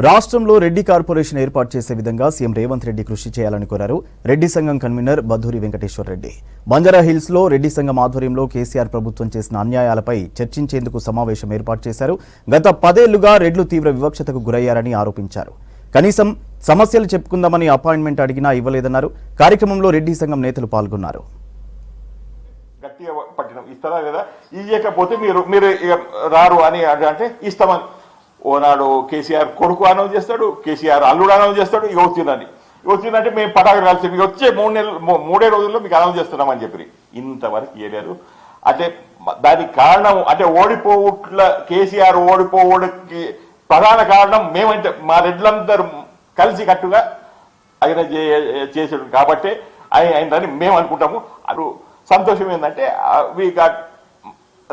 రాష్ట్రంలో రెడ్డి కార్పొరేషన్ ఏర్పాటు చేసే విధంగా సీఎం రేవంత్ రెడ్డి కృషి చేయాలని కోరారు రెడ్డి సంఘం కన్వీనర్ బద్దూరి వెంకటేశ్వర్ రెడ్డి. బంజారా హిల్స్ లో రెడ్డి సంఘం ఆధ్వర్యంలో కేసీఆర్ ప్రభుత్వం చేసిన అన్యాయాలపై చర్చించేందుకు సమావేశం ఏర్పాటు చేశారు. గత 10 ఏళ్లుగా రెడ్లు తీవ్ర వివక్షతకు గురయ్యారని ఆరోపించారు. కనీసం సమస్యలు చెప్పుకుందామని అపాయింట్మెంట్ అడిగినా ఇవ్వలేదన్నారు. కార్యక్రమంలో రెడ్డి సంఘం నేతలు పాల్గొన్నారు. గట్టిగా పట్టినం ఇస్తారా లేదా, ఇయ్యకపోతే మీరు రారు అని అంటే ఇస్తామని ఓనాడు కేసీఆర్ కొడుకు అనౌన్స్ చేస్తాడు, కేసీఆర్ అల్లుడు అనౌన్స్ చేస్తాడు. ఇక వచ్చిందంటే మేము పటాకులు కలిసి మీకు వచ్చే 3 రోజుల్లో మీకు అనౌన్స్ చేస్తున్నామని చెప్పి ఇంతవరకు చేయలేరు. అంటే దానికి కారణం అంటే ఓడిపోవుట్ల కేసీఆర్ ఓడిపోవడానికి ప్రధాన కారణం మేమంటే మా రెడ్లందరూ కలిసి కట్టుగా ఆయన చేసాడు కాబట్టి అయిందని మేము అనుకుంటాము. అది సంతోషం ఏంటంటే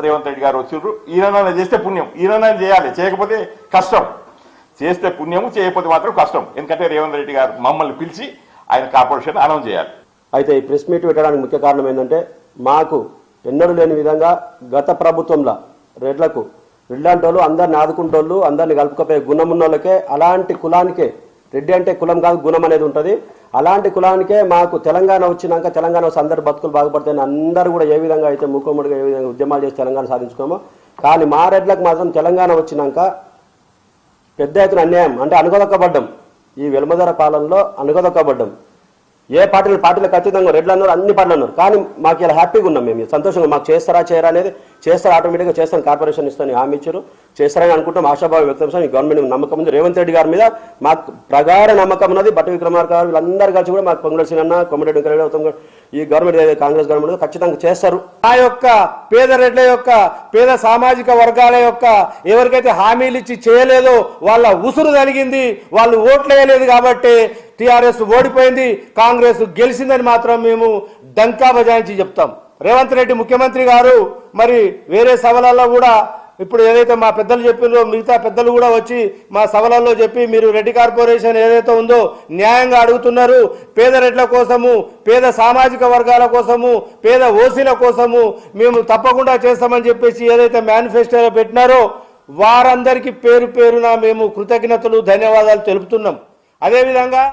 రేవంత్ రెడ్డి గారు వచ్చిర్రు. ఈయన చేస్తే పుణ్యం, ఈయన చేయాలి, చేయకపోతే కష్టం. చేస్తే పుణ్యము, చేయకపోతే మాత్రం కష్టం. ఎందుకంటే రేవంత్ రెడ్డి గారు మమ్మల్ని పిలిచి ఆయన కార్పొరేషన్ అనౌన్స్ చేయాలి. అయితే ఈ ప్రెస్ మీట్ పెట్టడానికి ముఖ్య కారణం ఏంటంటే మాకు ఎన్నడూ లేని విధంగా గత ప్రభుత్వంలో రెడ్లాంటి వాళ్ళు అందరిని ఆదుకుంటోళ్ళు, అందరిని కలుపుకపోయే గుణం ఉన్న వాళ్ళకే, అలాంటి కులానికే, రెడ్డి అంటే కులం కాదు గుణం అనేది ఉంటుంది, అలాంటి కులానికే మాకు తెలంగాణ వచ్చినాక తెలంగాణ వస్తే అందరు బతుకులు బాగుపడతాయని అందరూ కూడా ఏ విధంగా అయితే మూకుమ్మడిగా ఏ విధంగా ఉద్యమాలు చేసి తెలంగాణ సాధించుకోమో, కానీ మా రెడ్లకు మాత్రం తెలంగాణ వచ్చినాక పెద్ద ఎత్తున అన్యాయం అంటే అనుగదొక్కబడ్డం. ఈ వెలుమధర పాలనలో అనుగదొక్కబడ్డం. ఏ పార్టీలకు ఖచ్చితంగా రెడ్లు అన్నారు, అన్ని పార్టీలు అన్నారు, కానీ మాకు ఇలా హ్యాపీగా ఉన్నాం. మేము సంతోషంగా మాకు చేస్తారా చేయరా అనేది చేస్తారు, ఆటోమేటిక్గా చేస్తాను, కార్పొరేషన్ ఇస్తాను హామీ ఇచ్చారు, చేస్తారని అనుకుంటాం. ఆశాభావం వ్యక్తం చేస్తాం. ఈ గవర్నమెంట్ నమ్మకం ఉంది, రేవంత్ రెడ్డి గారి మీద మాకు ప్రగాఢ నమ్మకం ఉన్నది. బట్టి విక్రమార్క గారు వీళ్ళందరూ కలిసి కూడా మాకు పొంగులేసిన అన్న కొమ్మరెడ్డి వెంకటరెడ్డి ఈ గవర్నమెంట్ కాంగ్రెస్ గవర్నమెంట్ ఖచ్చితంగా చేస్తారు. ఆ యొక్క పేద రెడ్ల యొక్క పేద సామాజిక వర్గాల యొక్క ఎవరికైతే హామీలు ఇచ్చి చేయలేదో వాళ్ళ ఉసురు కలిగింది, వాళ్ళు ఓట్లు వేయలేదు కాబట్టి టీఆర్ఎస్ ఓడిపోయింది, కాంగ్రెస్ గెలిచిందని మాత్రం మేము డంకా బజాయించి చెప్తాం. రేవంత్ రెడ్డి ముఖ్యమంత్రి గారు మరి వేరే సభలలో కూడా ఇప్పుడు ఏదైతే మా పెద్దలు చెప్పినో మిగతా పెద్దలు కూడా వచ్చి మా సభలలో చెప్పి మీరు రెడ్డి కార్పొరేషన్ ఏదైతే ఉందో న్యాయంగా అడుగుతున్నారు, పేద రెడ్ల కోసము, పేద సామాజిక వర్గాల కోసము, పేద ఓసీల కోసము మేము తప్పకుండా చేస్తామని చెప్పేసి ఏదైతే మేనిఫెస్టోలో పెట్టినారో వారందరికీ పేరు పేరున మేము కృతజ్ఞతలు ధన్యవాదాలు తెలుపుతున్నాం. అదేవిధంగా